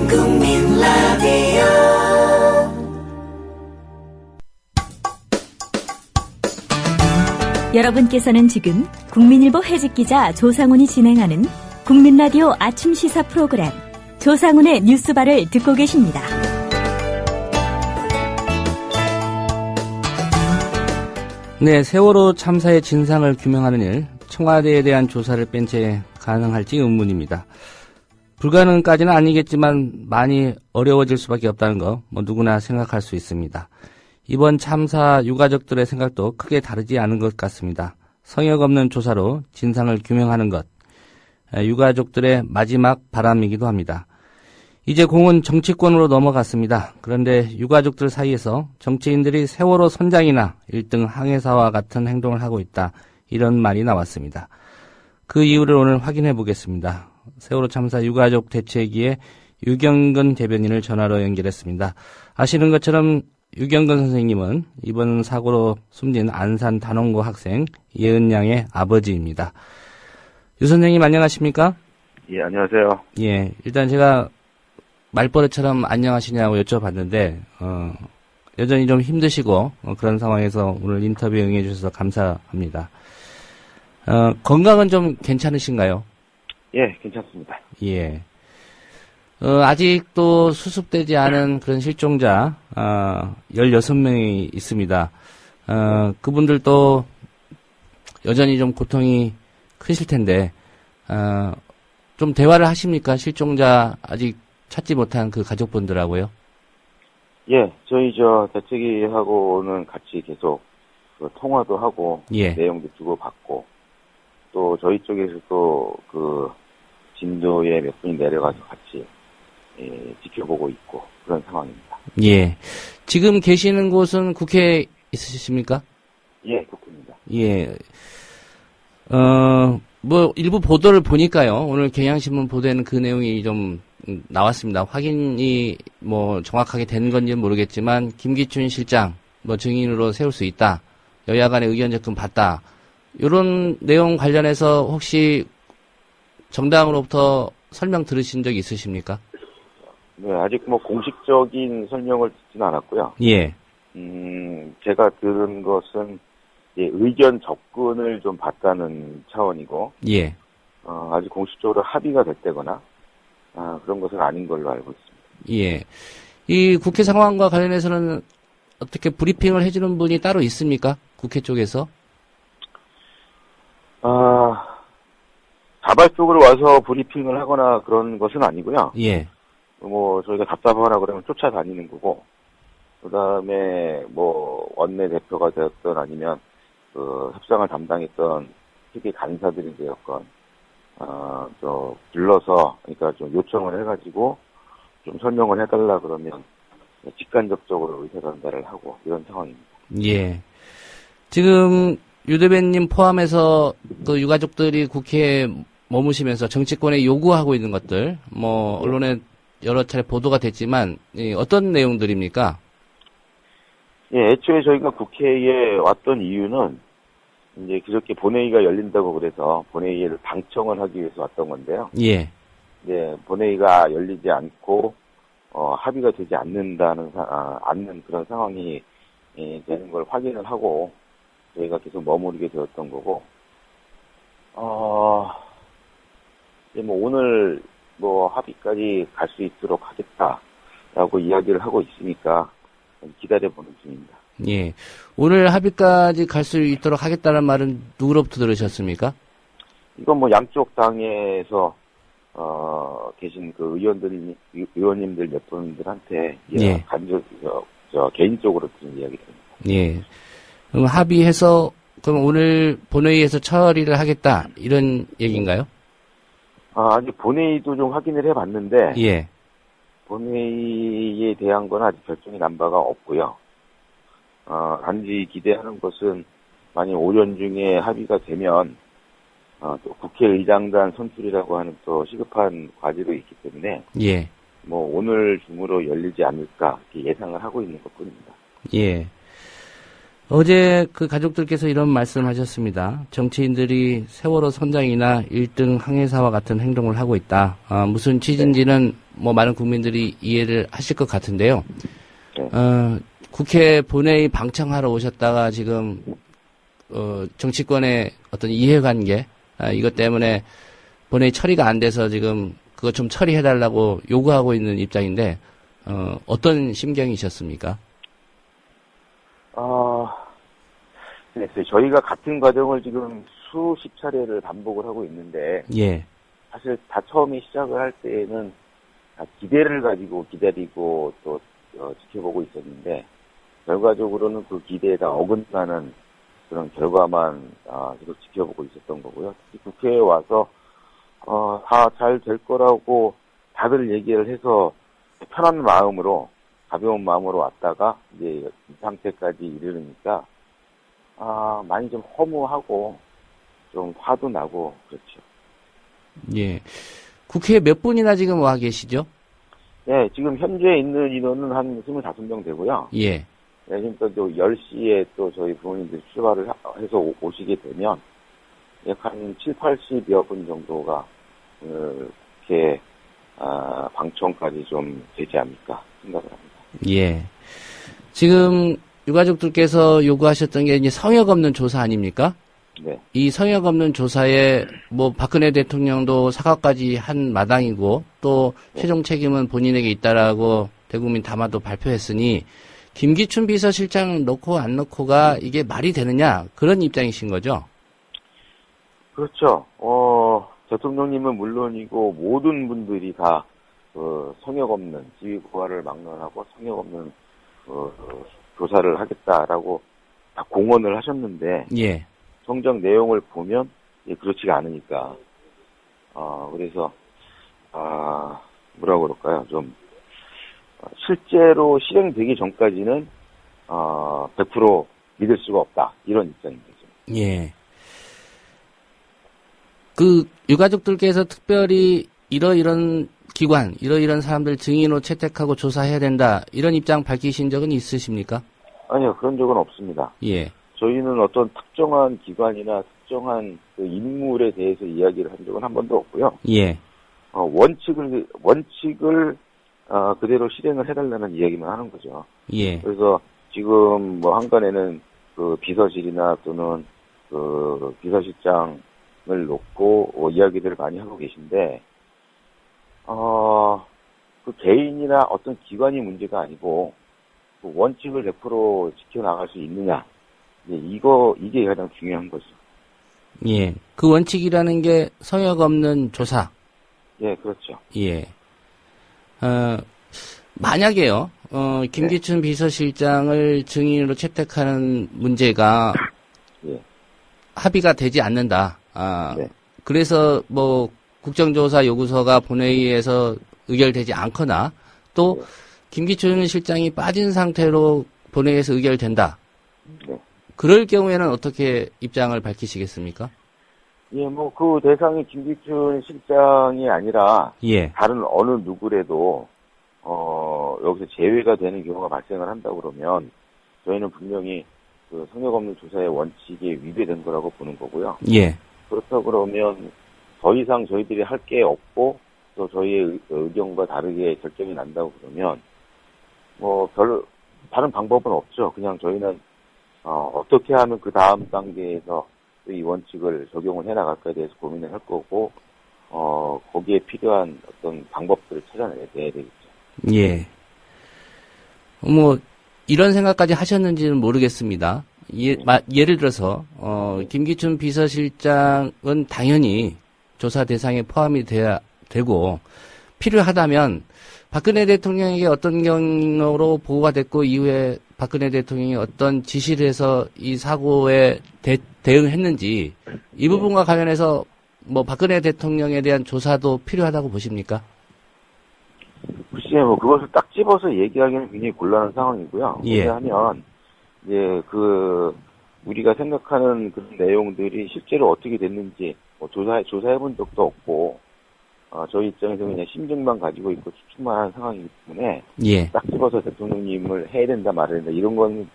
국민 라디오. 여러분께서는 지금 국민일보 해직기자 조상훈이 진행하는 국민라디오 아침 시사 프로그램 조상훈의 뉴스바를 듣고 계십니다. 네, 세월호 참사의 진상을 규명하는 일, 청와대에 대한 조사를 뺀 채 가능할지 의문입니다. 불가능까지는 아니겠지만 많이 어려워질 수밖에 없다는 거 누구나 생각할 수 있습니다. 이번 참사 유가족들의 생각도 크게 다르지 않은 것 같습니다. 성역 없는 조사로 진상을 규명하는 것, 유가족들의 마지막 바람이기도 합니다. 이제 공은 정치권으로 넘어갔습니다. 그런데 유가족들 사이에서 정치인들이 세월호 선장이나 1등 항해사와 같은 행동을 하고 있다, 이런 말이 나왔습니다. 그 이유를 오늘 확인해 보겠습니다. 세월호 참사 유가족 대책위의 유경근 대변인을 전화로 연결했습니다. 아시는 것처럼 유경근 선생님은 이번 사고로 숨진 안산 단원고 학생 예은양의 아버지입니다. 유 선생님 안녕하십니까? 예, 안녕하세요. 예, 일단 제가 말버릇처럼 안녕하시냐고 여쭤봤는데 여전히 좀 힘드시고 그런 상황에서 오늘 인터뷰에 응해주셔서 감사합니다. 건강은 좀 괜찮으신가요? 예, 괜찮습니다. 예. 아직도 수습되지 않은 그런 실종자 16명이 있습니다. 그분들도 여전히 좀 고통이 크실 텐데 좀 대화를 하십니까? 실종자 아직 찾지 못한 그 가족분들하고요? 예, 저희 대책위하고는 같이 계속 통화도 하고 예. 내용도 주고받고 또 저희 쪽에서도 그 진도에 몇 분이 내려가서 같이 지켜보고 있고 그런 상황입니다. 예. 지금 계시는 곳은 국회에 있으십니까? 예, 국회입니다. 예. 일부 보도를 보니까요. 오늘 경향신문 보도에는 그 내용이 좀 나왔습니다. 확인이 정확하게 된 건지는 모르겠지만 김기춘 실장 증인으로 세울 수 있다. 여야 간의 의견 접근 받다. 이런 내용 관련해서 혹시 정당으로부터 설명 들으신 적 있으십니까? 네, 아직 공식적인 설명을 듣지는 않았고요. 예. 제가 들은 것은 의견 접근을 좀 받다는 차원이고, 예. 아직 공식적으로 합의가 됐다거나 그런 것은 아닌 걸로 알고 있습니다. 예. 이 국회 상황과 관련해서는 어떻게 브리핑을 해주는 분이 따로 있습니까? 국회 쪽에서? 자발적으로 와서 브리핑을 하거나 그런 것은 아니고요. 예. 저희가 답답하거나 그러면 쫓아다니는 거고, 그 다음에 원내대표가 되었던 아니면 협상을 담당했던 특히 간사들이 되었건, 불러서, 그러니까 좀 요청을 해가지고 좀 설명을 해달라 그러면 직간접적으로 의사 전달을 하고 이런 상황입니다. 예. 지금 유 대변인 포함해서 그 유가족들이 국회에 머무시면서 정치권에 요구하고 있는 것들, 언론에 여러 차례 보도가 됐지만, 어떤 내용들입니까? 예, 애초에 저희가 국회에 왔던 이유는, 이제 그저께 본회의가 열린다고 그래서 본회의를 방청을 하기 위해서 왔던 건데요. 예. 네, 본회의가 열리지 않고, 합의가 되지 않는 그런 상황이, 되는 걸 확인을 하고, 저희가 계속 머무르게 되었던 거고, 오늘, 합의까지 갈 수 있도록 하겠다라고 이야기를 하고 있으니까 기다려보는 중입니다. 예. 오늘 합의까지 갈 수 있도록 하겠다는 말은 누구로부터 들으셨습니까? 이건 양쪽 당에서, 계신 그 의원님들 몇 분들한테, 예. 개인적으로 들은 이야기입니다. 예. 그럼 합의해서, 그럼 오늘 본회의에서 처리를 하겠다, 이런 얘기인가요? 아직 본회의도 좀 확인을 해봤는데, 예. 본회의에 대한 건 아직 결정이 난 바가 없고요. 단지 기대하는 것은 만약 오전 중에 합의가 되면 또 국회의장단 선출이라고 하는 또 시급한 과제도 있기 때문에 예. 오늘 중으로 열리지 않을까 이렇게 예상을 하고 있는 것뿐입니다. 예. 어제 그 가족들께서 이런 말씀하셨습니다. 정치인들이 세월호 선장이나 1등 항해사와 같은 행동을 하고 있다. 무슨 취지인지는 뭐 많은 국민들이 이해를 하실 것 같은데요. 네. 국회 본회의 방청하러 오셨다가 지금 정치권의 어떤 이해관계 이것 때문에 본회의 처리가 안 돼서 지금 그거 좀 처리해달라고 요구하고 있는 입장인데 어떤 심경이셨습니까? 네, 저희가 같은 과정을 지금 수십 차례를 반복을 하고 있는데 예, 사실 다 처음에 시작을 할 때에는 다 기대를 가지고 기다리고 또 지켜보고 있었는데 결과적으로는 그 기대에 다 어긋나는 그런 결과만 계속 지켜보고 있었던 거고요. 특히 국회에 와서 다 잘 될 거라고 다들 얘기를 해서 편한 마음으로 가벼운 마음으로 왔다가 이제 이 상태까지 이르니까 많이 좀 허무하고 좀 화도 나고 그렇죠. 예. 국회에 몇 분이나 지금 와 계시죠? 네, 지금 현재 있는 인원은 한 25명 되고요. 예. 네, 그러니까 또 10시에 또 저희 부모님들이 출발을 해서 오시게 되면 약 한 7, 80여 분 정도가 이렇게 방청까지 좀 되지 않을까 생각을 합니다. 예. 지금 유가족들께서 요구하셨던 게 이제 성역 없는 조사 아닙니까? 네, 이 성역 없는 조사에 뭐 박근혜 대통령도 사과까지 한 마당이고 또 최종 책임은 본인에게 있다라고 대국민 담화도 발표했으니 김기춘 비서실장 넣고 안 넣고가 이게 말이 되느냐 그런 입장이신 거죠? 그렇죠. 대통령님은 물론이고 모든 분들이 다 성역 없는 지휘고하를 막론하고 성역 없는 조사를 하겠다라고 다 공언을 하셨는데 예. 성적 내용을 보면 그렇지가 않으니까 그래서 뭐라고 그럴까요? 좀 실제로 실행되기 전까지는 100% 믿을 수가 없다 이런 입장인 거죠. 예. 그 유가족들께서 특별히 이러이런 기관, 이러이런 사람들 증인으로 채택하고 조사해야 된다 이런 입장 밝히신 적은 있으십니까? 아니요, 그런 적은 없습니다. 예. 저희는 어떤 특정한 기관이나 특정한 그 인물에 대해서 이야기를 한 적은 한 번도 없고요. 예. 원칙을 그대로 실행을 해달라는 이야기만 하는 거죠. 예. 그래서 지금 뭐 한간에는 그 비서실이나 또는 그 비서실장을 놓고 이야기들을 많이 하고 계신데, 그 개인이나 어떤 기관이 문제가 아니고 그 원칙을 100% 지켜나갈 수 있느냐. 이게 가장 중요한 거죠. 예. 그 원칙이라는 게 성역 없는 조사. 예, 그렇죠. 예. 만약에요, 김기춘 비서실장을 증인으로 채택하는 문제가 예. 합의가 되지 않는다. 네. 그래서 뭐 국정조사 요구서가 본회의에서 의결되지 않거나 또 네. 김기춘 실장이 빠진 상태로 본회의에서 의결된다. 네. 그럴 경우에는 어떻게 입장을 밝히시겠습니까? 예, 뭐 그 대상이 김기춘 실장이 아니라 예. 다른 어느 누구라도 여기서 제외가 되는 경우가 발생을 한다 그러면 저희는 분명히 그 성역 없는 조사의 원칙에 위배된 거라고 보는 거고요. 예. 그렇다 그러면 더 이상 저희들이 할 게 없고 또 저희의 의견과 다르게 결정이 난다고 그러면 뭐 다른 방법은 없죠. 그냥 저희는 어떻게 하면 그 다음 단계에서 이 원칙을 적용을 해 나갈까에 대해서 고민을 할 거고 거기에 필요한 어떤 방법들을 찾아내야 되겠죠. 예. 뭐 이런 생각까지 하셨는지는 모르겠습니다. 예를 들어서 김기춘 비서실장은 당연히 조사 대상에 포함이 돼야 되고 필요하다면 박근혜 대통령에게 어떤 경로로 보고가 됐고 이후에 박근혜 대통령이 어떤 지시를 해서 이 사고에 대응했는지 이 부분과 관련해서 뭐 박근혜 대통령에 대한 조사도 필요하다고 보십니까? 글쎄, 뭐 그것을 딱 집어서 얘기하기는 굉장히 곤란한 상황이고요. 예. 왜냐하면 이제 우리가 생각하는 그런 내용들이 실제로 어떻게 됐는지 조사해본 적도 없고 저희 입장에서 그냥 심증만 가지고 있고 추측만 하는 상황이기 때문에 예. 딱 집어서 대통령님을 해야 된다 말아야 된다 이런 건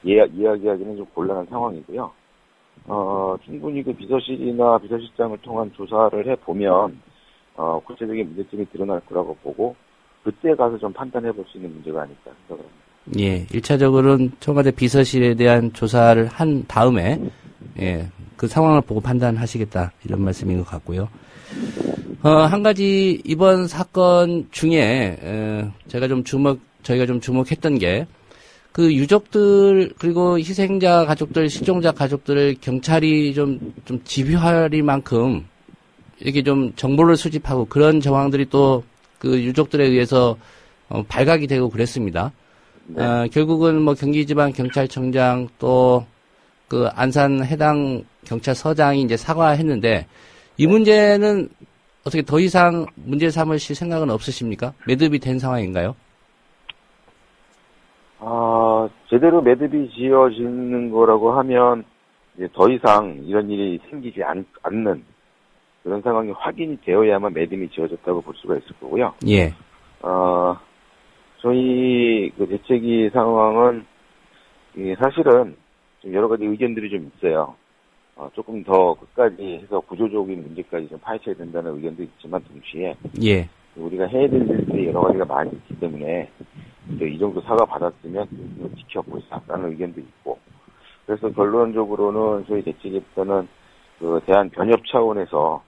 이야기하기는 좀 곤란한 상황이고요. 충분히 그 비서실이나 비서실장을 통한 조사를 해보면 구체적인 문제점이 드러날 거라고 보고 그때 가서 좀 판단해 볼 수 있는 문제가 아닐까 생각을 합니다. 예, 1차적으로는 청와대 비서실에 대한 조사를 한 다음에, 예, 그 상황을 보고 판단하시겠다, 이런 말씀인 것 같고요. 한 가지, 이번 사건 중에, 저희가 좀 주목했던 게, 그 유족들, 그리고 희생자 가족들, 실종자 가족들을 경찰이 좀 집요할 만큼, 이렇게 좀 정보를 수집하고 그런 정황들이 또 그 유족들에 의해서, 발각이 되고 그랬습니다. 네. 결국은 뭐 경기지방경찰청장 또 그 안산 해당 경찰서장이 이제 사과했는데 이 문제는 어떻게 더 이상 문제 삼으실 생각은 없으십니까? 매듭이 된 상황인가요? 제대로 매듭이 지어지는 거라고 하면 이제 더 이상 이런 일이 생기지 않는 그런 상황이 확인이 되어야만 매듭이 지어졌다고 볼 수가 있을 거고요. 예. 저희 그 대책위 상황은 사실은 좀 여러 가지 의견들이 좀 있어요. 조금 더 끝까지 해서 구조적인 문제까지 좀 파헤쳐야 된다는 의견도 있지만 동시에 예. 우리가 해야 될 일들이 여러 가지가 많이 있기 때문에 이 정도 사과 받았으면 지켜보자라는 의견도 있고 그래서 결론적으로는 저희 대책위에서는 그 대한 변협 차원에서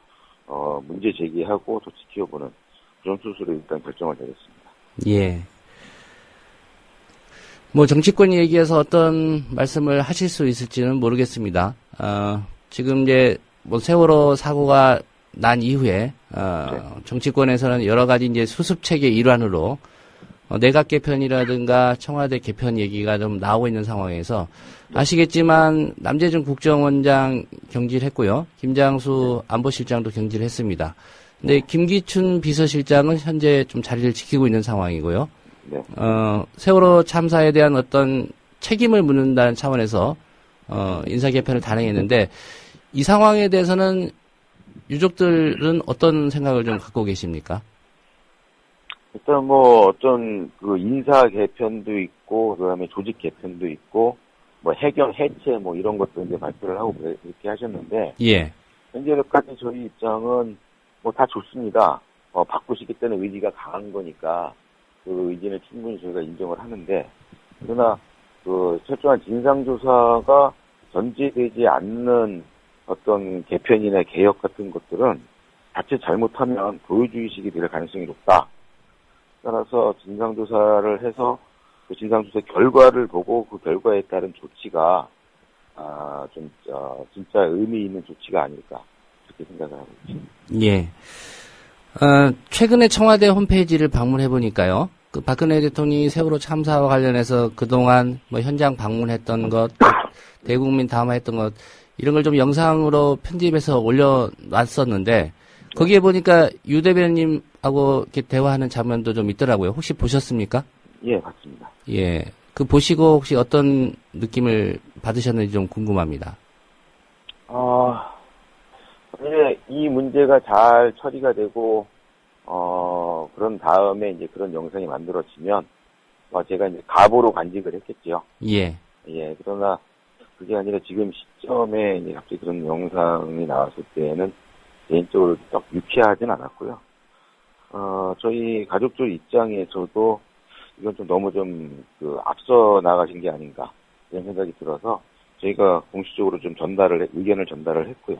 문제 제기하고 또 지켜보는 그런 수술을 일단 결정을 내렸습니다. 예. 뭐 정치권 얘기해서 어떤 말씀을 하실 수 있을지는 모르겠습니다. 지금 이제 뭐 세월호 사고가 난 이후에 정치권에서는 여러 가지 이제 수습 체계 일환으로 내각 개편이라든가 청와대 개편 얘기가 좀 나오고 있는 상황에서 아시겠지만 남재준 국정원장 경질했고요. 김장수 안보실장도 경질했습니다. 근데 김기춘 비서실장은 현재 좀 자리를 지키고 있는 상황이고요. 네. 세월호 참사에 대한 어떤 책임을 묻는다는 차원에서 인사 개편을 단행했는데 이 상황에 대해서는 유족들은 어떤 생각을 좀 갖고 계십니까? 일단 뭐 어떤 그 인사 개편도 있고 그다음에 조직 개편도 있고 뭐 해경 해체 뭐 이런 것도 이제 발표를 하고 그렇게 하셨는데 예. 현재까지 저희 입장은 뭐 다 좋습니다. 바꾸시기 때문에 의지가 강한 거니까 그 의지는 충분히 저희가 인정을 하는데 그러나 그 철저한 진상조사가 전제되지 않는 어떤 개편이나 개혁 같은 것들은 자칫 잘못하면 보여주의식이 될 가능성이 높다. 따라서 진상조사를 해서 그 진상조사 결과를 보고 그 결과에 따른 조치가 진짜 의미 있는 조치가 아닐까 그렇게 생각을 하고 있습니다. 예. 최근에 청와대 홈페이지를 방문해 보니까요. 그 박근혜 대통령이 세월호 참사와 관련해서 그동안 뭐 현장 방문했던 것, 대국민 담화했던 것 이런 걸 좀 영상으로 편집해서 올려놨었는데 거기에 보니까 유 대변인님하고 이렇게 대화하는 장면도 좀 있더라고요. 혹시 보셨습니까? 예, 봤습니다. 예. 그 보시고 혹시 어떤 느낌을 받으셨는지 좀 궁금합니다. 이 문제가 잘 처리가 되고, 그런 다음에 이제 그런 영상이 만들어지면, 제가 이제 가보로 간직을 했겠죠. 예. 예, 그러나 그게 아니라 지금 시점에 이제 갑자기 그런 영상이 나왔을 때에는 개인적으로 딱 유쾌하진 않았고요. 저희 가족들 입장에서도 이건 좀 너무 앞서 나가신 게 아닌가, 이런 생각이 들어서 저희가 공식적으로 좀 의견을 전달을 했고요.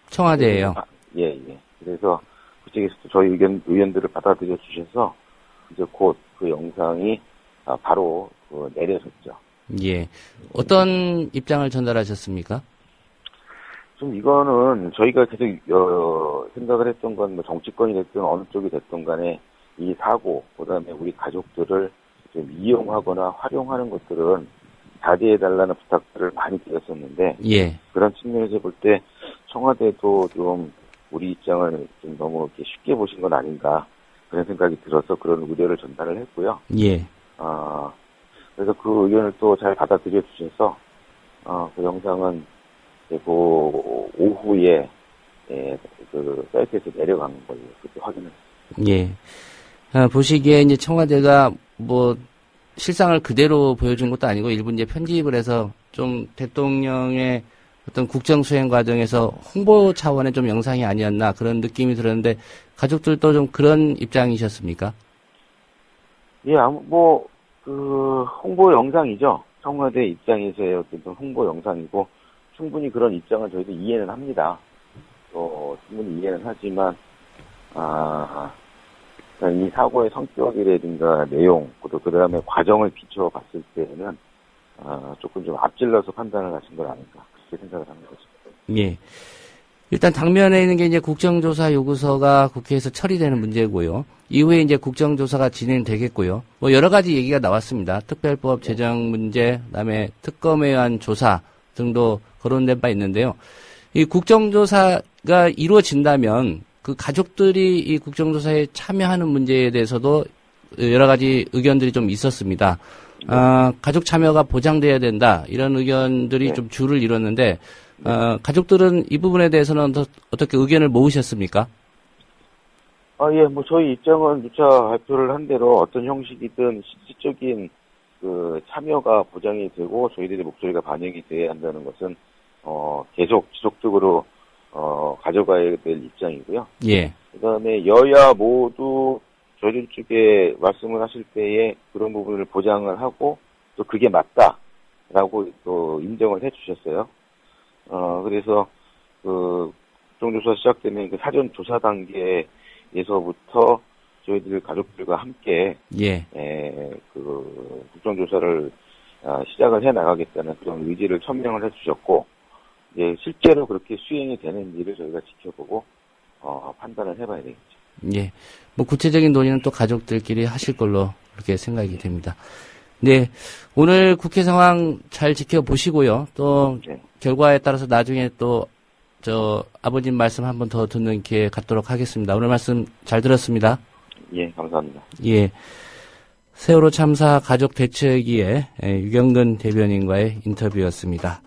청와대예요. 예. 그래서 그쪽에서도 저희 의견들을 받아들여 주셔서 이제 곧 그 영상이 바로 내려졌죠. 예. 어떤 입장을 전달하셨습니까? 좀 이거는 저희가 계속 생각을 했던 건 뭐 정치권이 됐든 어느 쪽이 됐든 간에 이 사고, 그다음에 우리 가족들을 좀 이용하거나 활용하는 것들은 자제해달라는 부탁들을 많이 드렸었는데, 예. 그런 측면에서 볼 때 청와대도 좀 우리 입장을 좀 너무 이렇게 쉽게 보신 건 아닌가, 그런 생각이 들어서 그런 우려를 전달을 했고요. 예. 그래서 그 의견을 또 잘 받아들여 주셔서 그 영상은 그 오후에 그 사이트에서 내려간 걸로 그렇게 확인을 했습니다. 예. 보시기에 이제 청와대가 뭐 실상을 그대로 보여준 것도 아니고 일부 이제 편집을 해서 좀 대통령의 어떤 국정 수행 과정에서 홍보 차원의 좀 영상이 아니었나 그런 느낌이 들었는데 가족들도 좀 그런 입장이셨습니까? 예, 홍보 영상이죠. 청와대 입장에서의 어떤 홍보 영상이고, 충분히 그런 입장을 저희도 이해는 합니다. 충분히 이해는 하지만, 이 사고의 성격이라든가 내용, 또 그 다음에 과정을 비춰봤을 때는, 조금 좀 앞질러서 판단을 하신 건 아닌가, 그렇게 생각을 하는 거죠. 예. 일단 당면에 있는 게 이제 국정조사 요구서가 국회에서 처리되는 문제고요. 이후에 이제 국정조사가 진행되겠고요. 뭐 여러 가지 얘기가 나왔습니다. 특별법 제정 문제, 그다음에 특검에 의한 조사 등도 거론된 바 있는데요. 이 국정조사가 이루어진다면 그 가족들이 이 국정조사에 참여하는 문제에 대해서도 여러 가지 의견들이 좀 있었습니다. 가족 참여가 보장돼야 된다, 이런 의견들이 네. 좀 줄을 이뤘는데, 가족들은 이 부분에 대해서는 어떻게 의견을 모으셨습니까? 예, 저희 입장은 누차 발표를 한 대로 어떤 형식이든 실질적인 참여가 보장이 되고 저희들의 목소리가 반영이 돼야 한다는 것은, 계속 지속적으로, 가져가야 될 입장이고요. 예. 그 다음에 여야 모두 저희들 쪽에 말씀을 하실 때에 그런 부분을 보장을 하고 또 그게 맞다라고 또 인정을 해 주셨어요. 그래서 국정조사 시작되면 그 사전 조사 단계에서부터 저희들 가족들과 함께 예. 국정조사를 시작을 해 나가겠다는 그런 의지를 천명을 해 주셨고, 실제로 그렇게 수행이 되는지를 저희가 지켜보고 판단을 해봐야 되겠죠. 예. 구체적인 논의는 또 가족들끼리 하실 걸로 그렇게 생각이 됩니다. 네. 오늘 국회 상황 잘 지켜보시고요. 또 네. 결과에 따라서 나중에 또 아버님 말씀 한 번 더 듣는 기회 갖도록 하겠습니다. 오늘 말씀 잘 들었습니다. 예, 감사합니다. 예. 세월호 참사 가족 대책위의 유경근 대변인과의 인터뷰였습니다.